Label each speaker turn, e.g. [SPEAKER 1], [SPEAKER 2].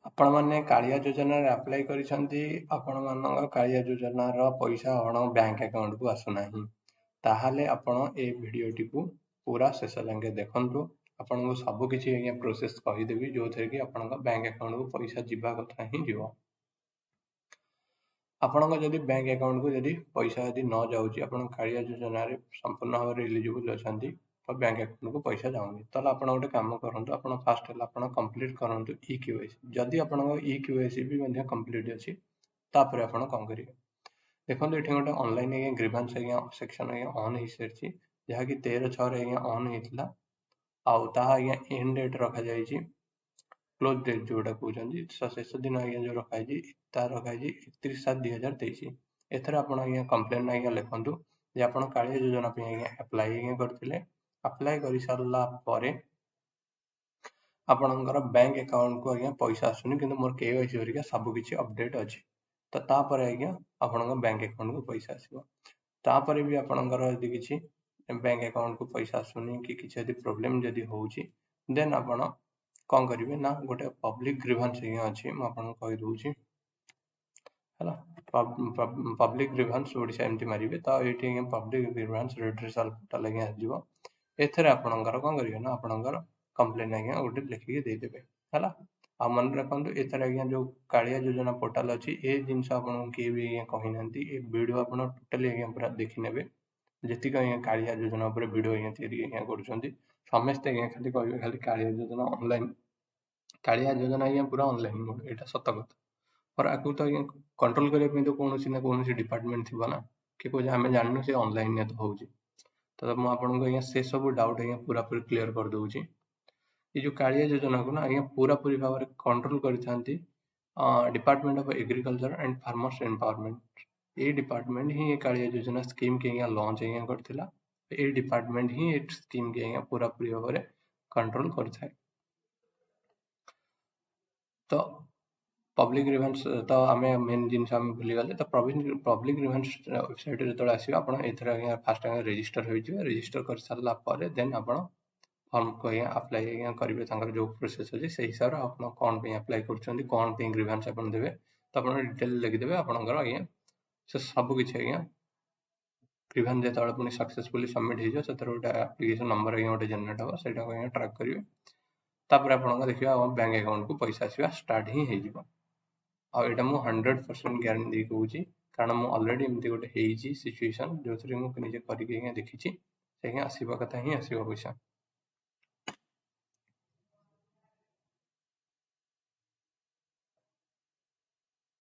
[SPEAKER 1] आपण मैंने कालिया योजना अप्लाई करिसेंती आपण मानक कालिया योजनार पैसा आपण बैंक अकाउंट को आसुना ताहले आपण ए वीडियोटी को पूरा शेष जाके देखंतु आपण को सब किछि एया प्रोसेस कहि देबी जो थे कि आपण बैंक अकाउंट को पैसा जीवा कथा ही जीवो आपण जदि बैंक अकाउंट को जदि पैसा यदि न जाउची आपण कालिया योजना रे संपूर्ण भाव एलिजिबल अछंती तो बैंक अकाउंट को पैसा जाउनी तले आपण गोटे काम करंतु आपण फास्ट हला आपण कंप्लीट करंतु EKYC जदि आपण EKYC भी मध्ये कंप्लीट अछि तापर आपण कोन करिवे देखंतु एठी गोटे ऑनलाइन ग्रीवेंस सेक्शन ऑन हे सरची जहा कि 13/6 रे ऑन हेतला आउ ताहा एंड डेट रखा जायछि क्लोज डेट जोटा कहउछंती शेष दिन जो रखा है ता रखा है 31/7/2023 एथर आपण कंप्लेन लिखंतु जे आपण कालिया योजना पे अप्लाई करथिले अप्लाई करि सारला परे आपणकर बैंक अकाउंट को पैसा आसुनी किंतु मोर KYC हरिका सब किछि अपडेट अछि त ता परे आपणकर बैंक अकाउंट को पैसा आसीबो ता परे भी आपणकर यदि किछि बैंक अकाउंट को पैसा आसुनी कि किछि यदि प्रॉब्लम यदि होउची देन आपण कोन करिवे ना गोटे पब्लिक ग्रीवेंस अछि म आपन कहि दोउची हला पब्लिक ग्रीवेंस ओडिसा एमटी मारिवे त एठी पब्लिक ग्रीवेंस रिड्रेसल पोर्टल आजिबो एथरे आपणकर कोन करिवे ना आपणकर कंप्लेन गोटे लिखिके दे देबे हला आ मन रखंतु एथरे जो कालिया योजना पोर्टल अछि ए जिंस आपन के भी कहि नंती ए वीडियो आपन टोटली पूरा देखि नेबे जेति कालिया योजना ऊपर वीडियो तैयारी करूछंती समस्त खाली कहबे खाली कालिया योजना ऑनलाइन कालिया योजना पूरा ऑनलाइन मोड एटा सत कथा पर आकु तो कंट्रोल करबे पे तो कोनोसी ना कोनोसी डिपार्टमेंट थिबा ना कि कोइ हमें जाननु से ऑनलाइन ने तो होउची तो म आपन को से सब डाउट पूरा पूरी क्लियर कर दोउची ये जो कालिया योजना को ना पूरा पूरी भाव में कंट्रोल करथांती department of agriculture and farmers empowerment ये डिपार्टमेंट ही ये कालिया योजना स्कीम के लॉन्च करथिला ये डिपार्टमेंट ही ये स्कीम के पूरा पूरी भाव में कंट्रोल करथाय तो पब्लिक ग्रीवेंस तो आमे मेन जिनस आमे भूली गले तो पब्लिक ग्रीवेंस वेबसाइट रे जतले आसीबा आपण एथरा फास्ट रजिस्टर होई जिवे रजिस्टर कर सारला परे देन आपण फॉर्म को अप्लाई करिवे तांकर जो प्रोसेस अछि से हिसाब रे आपण कोन पे अप्लाई करछंती कोन पे ग्रीवेंस आपण देबे तो आपण डिटेल लिखि देबे आपणकर से सब किछ ग्रीवेंस जेतले पुनी सक्सेसफुली सबमिट हे जो सेतर गोटे एप्लीकेशन नंबर गोटे जनरेट हो सेटा को ट्रैक करिवे तापर आपण देखिबा बैंक अकाउंट को पैसा आसीबा स्टार्ट ही हे जिवो आ एटा मु 100% गारंटी कहूची कारण मु ऑलरेडी एमती गोटे हेची सिचुएशन जो थरे मु निजे करिके देखिची से आसीबा कथा ही आसीबा पैसा।